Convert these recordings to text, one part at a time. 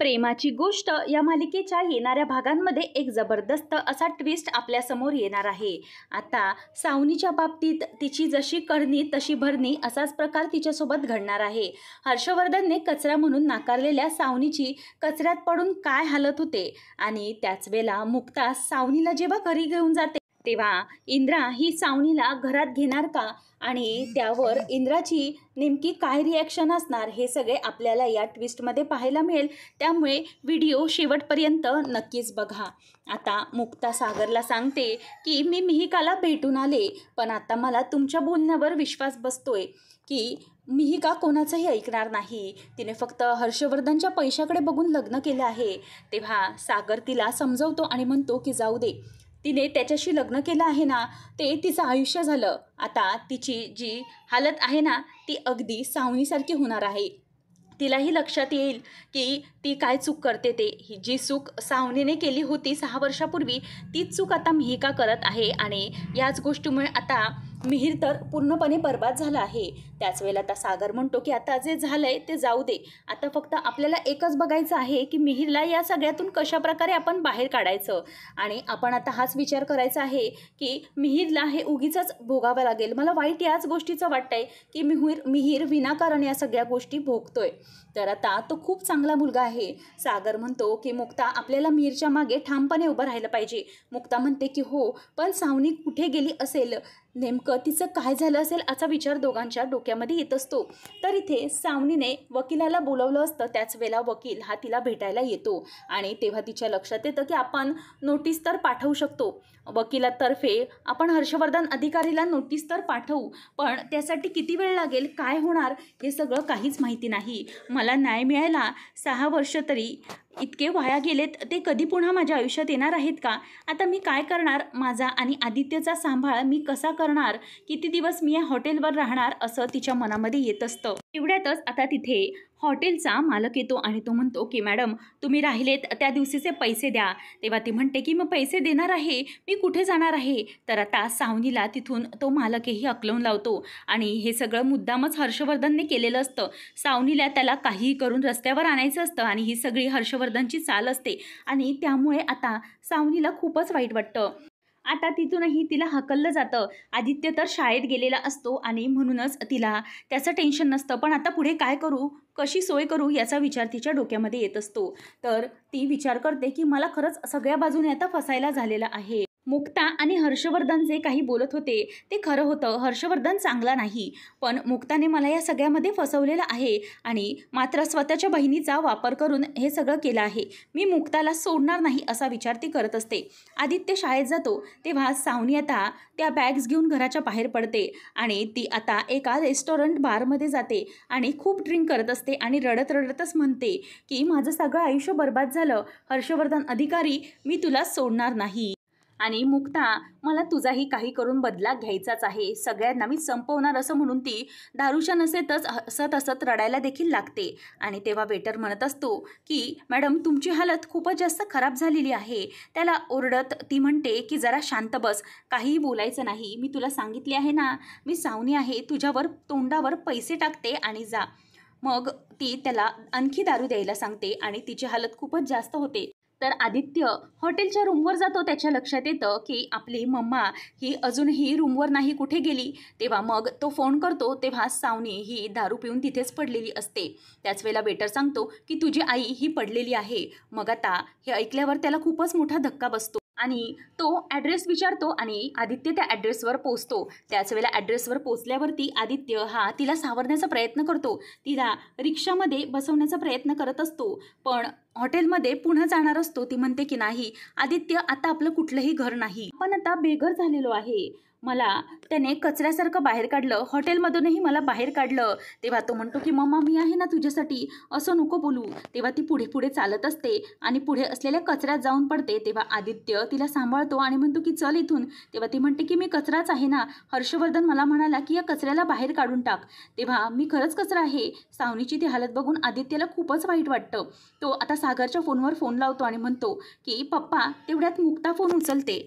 प्रेमाची गोष्ट या मालिकेच्या येणाऱ्या भागांमध्ये एक जबरदस्त असा ट्विस्ट आपल्यासमोर येणार आहे। आता सावनीच्या बाबतीत तिची जशी करणी तशी भरणी असाच प्रकार तिच्यासोबत घडणार आहे। हर्षवर्धनने कचरा म्हणून नाकारलेल्या सावनीची कचऱ्यात पडून काय हालत होते आणि त्याच वेळेला मुक्ता सावनीला जेव्हा घरी घेऊन जाते तेव्हा इंद्रा ही सावनीला घरात घेणार का आणि त्यावर इंद्राची नेमकी काय रिॲक्शन असणार हे सगळे आपल्याला या ट्विस्टमध्ये पाहायला मिळेल। त्यामुळे व्हिडिओ शेवटपर्यंत नक्कीच बघा। आता मुक्ता सागरला सांगते की मी मिहिकाला भेटून आले, पण आता मला तुमच्या बोलण्यावर विश्वास बसतोय की मिहिका कोणाचंही ऐकणार नाही। तिने फक्त हर्षवर्धनच्या पैशाकडे बघून लग्न केलं आहे। तेव्हा सागर तिला समजवतो आणि म्हणतो की जाऊ दे, तिने त्याच्याशी लग्न केलं आहे ना, ते तिचं आयुष्य झालं। आता तिची जी हालत आहे ना ती अगदी सावनीसारखी होणार आहे। तिलाही लक्षात येईल की ती काय चूक करते ते। ही जी चूक सावनीने केली होती 6 वर्षापूर्वी तीच चूक आता मिहिका करत आहे आणि याच गोष्टीमुळे आता मिहिर तर पूर्णपणे बर्बाद झाला आहे। त्याच वेळेला आता सागर म्हणतो की आता जे झालंय ते जाऊ दे, आता फक्त आपल्याला एकच बघायचं आहे की मिहिरला या सगळ्यातून कशा प्रकारे आपण बाहेर काढायचं आणि आपण आता हाच विचार करायचा आहे की मिहिरला हे उगीचच भोगावं लागेल। मला वाईट याच गोष्टीचं वाटतंय की मिहिर विनाकारण या सगळ्या गोष्टी भोगतोय। तर आता तो खूप चांगला मुलगा आहे। सागर म्हणतो की मुक्ता आपल्याला मिहिरच्या मागे ठामपणे उभं राहिलं पाहिजे। मुक्ता म्हणते की हो, पण सावनी कुठे गेली असेल, नेमकं तिचं काय झालं असेल असा विचार दोघांच्या डोक्यामध्ये येत असतो। तर इथे सावनीने वकिलाला बोलवलं असतं, त्याच वेळेला वकील हा तिला भेटायला येतो आणि तेव्हा तिच्या लक्षात येतं की आपण नोटीस तर पाठवू शकतो, वकिलातर्फे आपण हर्षवर्धन अधिकारीला नोटीस तर पाठवू, पण त्यासाठी किती वेळ लागेल, काय होणार हे सगळं काहीच माहिती नाही। मला न्याय मिळायला 6 वर्ष तरी इतके वाया गेलेत, ते कधी पुन्हा माझ्या आयुष्यात येणार आहेत का? आता मी काय करणार? माझा आणि आदित्यचा सांभाळ मी कसा करणार? किती दिवस मी या हॉटेलवर राहणार? असं तिच्या मनामध्ये येत असतं। एवढ्यातच आता तिथे हॉटेलचा मालक येतो आणि तो म्हणतो की मॅडम तुम्ही राहिलेत त्या दिवशीचे पैसे द्या। तेव्हा ती म्हणते की मग पैसे देणार आहे, मी कुठे जाणार आहे? तर आता सावनीला तिथून तो मालकही हकलवून लावतो आणि हे सगळं मुद्दामच हर्षवर्धनने केलेलं असतं। सावनीला त्याला काहीही करून रस्त्यावर आणायचं असतं आणि ही सगळी हर्षवर्धनची चाल असते आणि त्यामुळे आता सावनीला खूपच वाईट वाटतं। आता तिथूनही तिला हकललं जातं। आदित्य तर शाळेत गेलेला असतो आणि म्हणूनच तिला त्याचं टेन्शन नसतं, पण आता पुढे काय करू, कशी सोय करू याचा विचार तिच्या डोक्यामध्ये येत असतो। तर ती विचार करते की मला खरंच सगळ्या बाजूने आता फसायला झालेलं आहे। मुक्ता आणि हर्षवर्धन जे काही बोलत होते ते खरं होतं। हर्षवर्धन चांगला नाही, पण मुक्ताने मला या सगळ्यामध्ये फसवलेलं आहे आणि मात्र स्वतःच्या बहिणीचा वापर करून हे सगळं केलं आहे। मी मुक्ताला सोडणार नाही असा विचार ती करत असते। आदित्य शाळेत जातो तेव्हा सावनी आता त्या बॅग्स घेऊन घराच्या बाहेर पडते आणि ती आता एका रेस्टॉरंट बारमध्ये जाते आणि खूप ड्रिंक करत असते आणि रडत रडतच म्हणते की माझं सगळं आयुष्य बर्बाद झालं, हर्षवर्धन अधिकारी मी तुला सोडणार नाही आणि मुक्ता मला तुझाही काही करून बदला घ्यायचाच आहे, सगळ्यांना मी संपवणार असं म्हणून ती दारूच्या नशेतच हसत हसत रडायला देखील लागते। आणि तेव्हा वेटर म्हणत असतो की मॅडम तुमची हालत खूपच जास्त खराब झालेली आहे। त्याला ओरडत ती म्हणते की जरा शांत बस, काहीही बोलायचं नाही, मी तुला सांगितले आहे ना मी सावनी आहे, तुझ्यावर तोंडावर पैसे टाकते आणि जा। मग ती त्याला आणखी दारू द्यायला सांगते आणि तिची हालत खूपच जास्त होते। तर आदित्य हॉटेलच्या रूमवर जातो, त्याच्या लक्षात येतं की आपली मम्मा ही अजूनही रूमवर नाही, कुठे गेली? तेव्हा मग तो फोन करतो तेव्हा सावनी ही दारू पिऊन तिथेच पडलेली असते। त्याच वेळेला वेटर सांगतो की तुझी आई ही पडलेली आहे। मग आता हे ऐकल्यावर त्याला खूपच मोठा धक्का बसतो आणि तो ॲड्रेस विचारतो आणि आदित्य त्या ॲड्रेसवर पोचतो। त्याच वेळेला ॲड्रेसवर पोचल्यावरती आदित्य हा तिला सावरण्याचा प्रयत्न करतो, तिला रिक्षामध्ये बसवण्याचा प्रयत्न करत असतो, पण हॉटेलमध्ये पुन्हा जाणार असतो। ती म्हणते की नाही आदित्य आता आपलं कुठलंही घर नाही, आपण आता बेघर झालेलो आहे, मला त्याने कचऱ्यासारखं बाहेर काढलं, हॉटेलमधूनही मला बाहेर काढलं। तेव्हा तो म्हणतो की मम्मा मी आहे ना तुझ्यासाठी, असं नको बोलू। तेव्हा ती पुढे पुढे चालत असते आणि पुढे असलेल्या कचऱ्यात जाऊन पडते। तेव्हा आदित्य तिला सांभाळतो आणि म्हणतो की चल इथून। तेव्हा ती म्हणते की मी कचराच आहे ना, हर्षवर्धन मला म्हणाला की या कचऱ्याला बाहेर काढून टाक, तेव्हा मी खरंच कचरा आहे। सावनीची ती हालत बघून आदित्यला खूपच वाईट वाटतं। तो आता सागरच्या फोनवर फोन लावतो आणि म्हणतो की पप्पा। तेवढ्यात मुक्ता फोन उचलते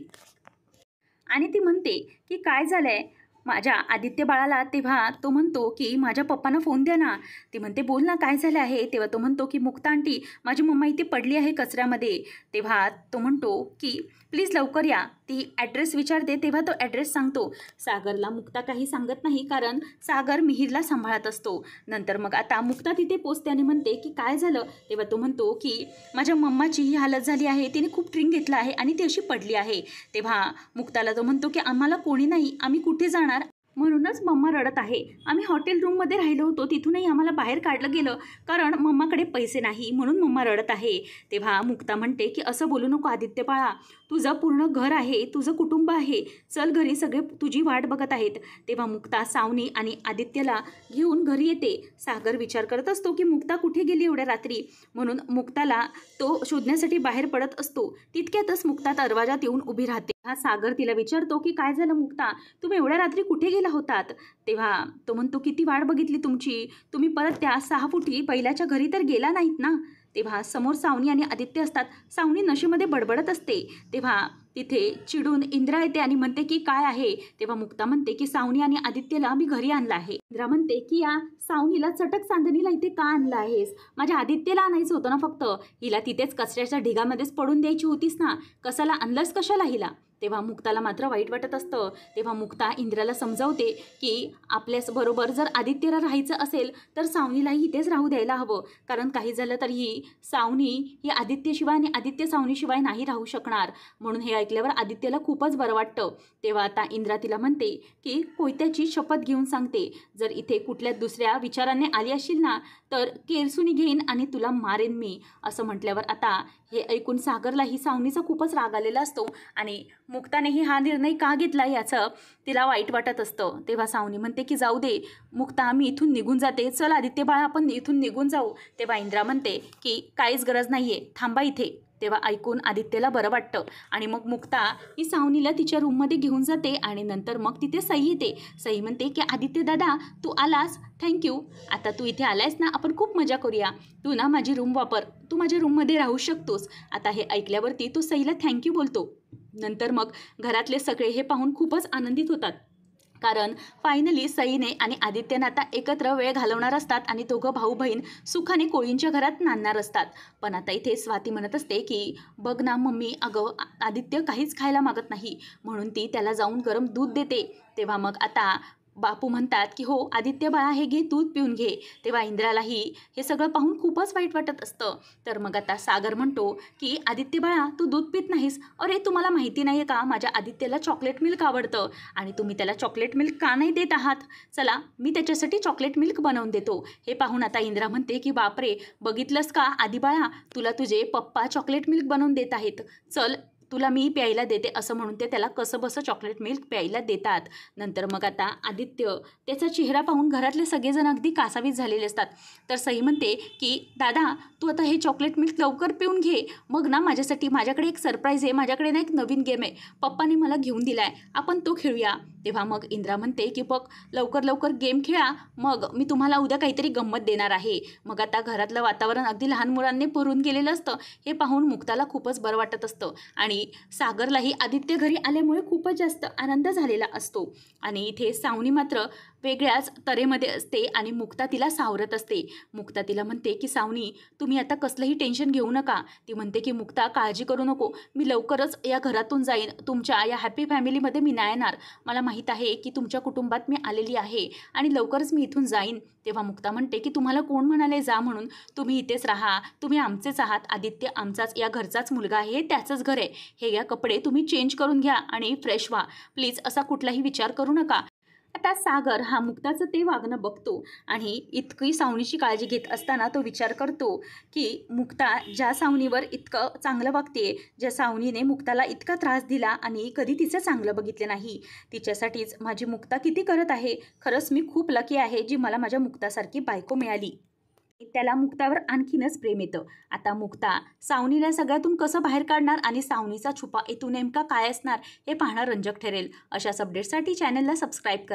आणि ती म्हणते की काय झालंय, माझ्या आदित्य बाळाला, तेव्हा तो म्हणतो की माझ्या पप्पांना फोन द्या ना. ती म्हणते बोल ना काय झालं आहे. तेव्हा तो म्हणतो की मुक्ता आंटी, माझी मम्मा इथे पडली आहे कचऱ्यामध्ये. तेव्हा तो म्हणतो की प्लीज लवकर या. ती ॲड्रेस विचारते, तेव्हा तो ॲड्रेस सांगतो. सागरला मुक्ता काही सांगत नाही, कारण सागर मिहिरला सांभाळत असतो. नंतर मग आता मुक्ता तिथे पोचते आणि म्हणते की काय झालं. तेव्हा तो म्हणतो की माझ्या मम्माची ही हालत झाली आहे, तिने खूप ड्रिंक घेतला आहे आणि ती अशी पडली आहे. तेव्हा मुक्ताला तो म्हणतो की आम्हाला कोणी नाही, आम्ही कुठे जाणार, म्हणूनच मम्मा रडत आहे. आम्ही हॉटेल रूममध्ये राहिलो होतो, तिथूनही आम्हाला बाहेर काढलं गेलं, कारण मम्माकडे पैसे नाही, म्हणून मम्मा रडत आहे. तेव्हा मुक्ता म्हणते की असं बोलू नको आदित्य बाळा, तुझं पूर्ण घर आहे, तुझं कुटुंब आहे, चल घरी, सगळे तुझी वाट बघत आहेत. तेव्हा मुक्ता सावनी आणि आदित्यला घेऊन घरी येते. सागर विचार करत असतो की मुक्ता कुठे गेली एवढ्या रात्री, म्हणून मुक्ताला तो शोधण्यासाठी बाहेर पडत असतो. तितक्यातच मुक्ता दरवाजात येऊन उभी राहते. हा सागर तिला विचारतो की काय झालं मुक्ता, तुम्ही एवढ्या रात्री कुठे गेला होतात. तेव्हा तो म्हणतो किती वाट बघितली तुमची, तुम्ही परत त्या 6 फुटी पहिल्याच्या घरी तर गेला नाहीत ना. तेव्हा समोर सावनी आणि आदित्य असतात. सावनी नशेमध्ये बडबडत असते. तेव्हा तिथे चिडून इंद्रा येते आणि म्हणते की काय आहे. तेव्हा मुक्ता म्हणते की सावनी आणि आदित्यला मी घरी आणलं आहे. इंद्रा म्हणते की या सावनीला चटक चांदणीला इथे का आणलं आहेस, माझ्या आदित्यला आणायचं होतं ना फक्त, हिला तिथेच कचऱ्याच्या ढिगामध्येच पडून द्यायची होतीस ना, कशाला आणलंस कशाला हिला. तेव्हा मुक्ताला मात्र वाईट वाटत असतं. तेव्हा मुक्ता इंद्राला समजावते की आपल्याबरोबर जर आदित्यला राहायचं असेल तर सावनीलाही इथेच राहू द्यायला हवं, कारण काही झालं तर ही सावनी ही आदित्यशिवाय आणि आदित्य सावनीशिवाय नाही राहू शकणार. म्हणून हे ऐकल्यावर आदित्यला खूपच बरं वाटतं. तेव्हा आता इंद्रा तिला म्हणते की कोयत्याची शपथ घेऊन सांगते, जर इथे कुठल्या दुसऱ्या विचाराने आली असशील ना तर केरसुनी घेईन आणि तुला मारेन मी. असं म्हटल्यावर आता हे ऐकून सागरलाही सावनीचा खूपच राग आलेला असतो आणि मुक्तानेही हा निर्णय का घेतला याचं तिला वाईट वाटत असतं. तेव्हा सावनी म्हणते की जाऊ दे मुक्ता, मी इथून निघून जाते, चल आदित्य बाळा आपण इथून निघून जाऊ. तेव्हा इंद्रा म्हणते की काहीच गरज नाही आहे, थांबा इथे. तेव्हा ऐकून आदित्यला बरं वाटतं आणि मग मुक्ता ही सावनीला तिच्या रूममध्ये घेऊन जाते आणि नंतर मग तिथे सई येते. सई म्हणते की आदित्य दादा तू आलास, थँक्यू. आता तू इथे आलायस ना, आपण खूप मजा करूया, तू ना माझी रूम वापर, तू माझ्या रूममध्ये राहू शकतोस. आता हे ऐकल्यावरती तो सईला थँक्यू बोलतो. नंतर मग घरातले सगळे हे पाहून खूपच आनंदित होतात, कारण फायनली सईने आणि आदित्यने आता एकत्र वेळ घालवणार असतात आणि दोघं भाऊ बहीण सुखाने कोळींच्या घरात नांदणार असतात. पण आता इथे स्वाती म्हणत असते की बघ ना मम्मी, अगं आदित्य काहीच खायला मागत नाही, म्हणून ती त्याला जाऊन गरम दूध देते. तेव्हा मग आता बापू म्हणतात की हो आदित्य बाळा हे घे, दूध पिऊन घे. तेव्हा इंद्रालाही हे सगळं पाहून खूपच वाईट वाटत असतं. तर मग आता सागर म्हणतो की आदित्य बाळा तू दूध पित नाहीस, अरे तुम्हाला माहिती नाही आहे का माझ्या आदित्यला चॉकलेट मिल्क आवडतं आणि तुम्ही त्याला चॉकलेट मिल्क का नाही देत आहात, चला मी त्याच्यासाठी चॉकलेट मिल्क बनवून देतो. हे पाहून आता इंद्रा म्हणते की बापरे बघितलंस का आदी बाळा, तुला तुझे पप्पा चॉकलेट मिल्क बनवून देत आहेत, चल तुला मी प्यायला देते. असं म्हणून ते त्याला कसं बसं चॉकलेट मिल्क प्यायला देतात. नंतर मग आता आदित्य त्याचा चेहरा पाहून घरातले सगळेजण अगदी कासावीस झालेले असतात. तर सई म्हणते की दादा तू आता हे चॉकलेट मिल्क लवकर पिऊन घे, मग ना माझ्यासाठी माझ्याकडे एक सरप्राईज आहे, माझ्याकडे ना एक नवीन गेम आहे, पप्पाने मला घेऊन दिला आहे, आपण तो खेळूया. तेव्हा मग इंद्रा म्हणते की बघ लवकर लवकर गेम खेळा, मग मी तुम्हाला उद्या काहीतरी गंमत देणार आहे. मग आता घरातलं वातावरण अगदी लहान मुलांनी भरून गेलेलं असतं. हे पाहून मुक्ताला खूपच बरं वाटत असतं आणि सागरलाही आदित्य घरी आल्यामुळे खूपच जास्त आनंद झालेला असतो. आणि इथे सावनी मात्र वेगळ्याच तऱ्हेमध्ये असते आणि मुक्ता तिला सावरत असते. मुक्ता तिला म्हणते की सावनी तुम्ही आता कसलंही टेन्शन घेऊ नका. ती म्हणते की मुक्ता काळजी करू नको, मी लवकरच या घरातून जाईन, तुमच्या या हॅपी फॅमिलीमध्ये मी नाही येणार, मला माहीत आहे की तुमच्या कुटुंबात मी आलेली आहे आणि लवकरच मी इथून जाईन. तेव्हा मुक्ता म्हणते की तुम्हाला कोण म्हणाले जा म्हणून, तुम्ही इथेच राहा, तुम्ही आमचेच आहात, आदित्य आमचाच या घरचाच मुलगा आहे, त्याचंच घर आहे, हे या कपडे तुम्ही चेंज करून घ्या आणि फ्रेश व्हा, प्लीज असा कुठलाही विचार करू नका. आता सागर हा मुक्ताचं ते वागणं बघतो आणि इतकी सावनीची काळजी घेत असताना तो विचार करतो की मुक्ता ज्या सावनीवर इतकं चांगलं वागते, ज्या सावनीने मुक्ताला इतका त्रास दिला आणि कधी तिचं चांगलं बघितलं नाही, तिच्यासाठीच माझी मुक्ता किती करत आहे. खरंच मी खूप लकी आहे जी मला माझ्या मुक्तासारखी बायको मिळाली. त्याला मुक्तावर आणखीनच प्रेम येतं. आता मुक्ता सावनीला सगळ्यातून कसं बाहेर काढणार आणि सावनीचा छुपा हेतू नेमका काय असणार हे पाहणं रंजक ठरेल. अशाच अपडेट्ससाठी चॅनलला सबस्क्राईब करा.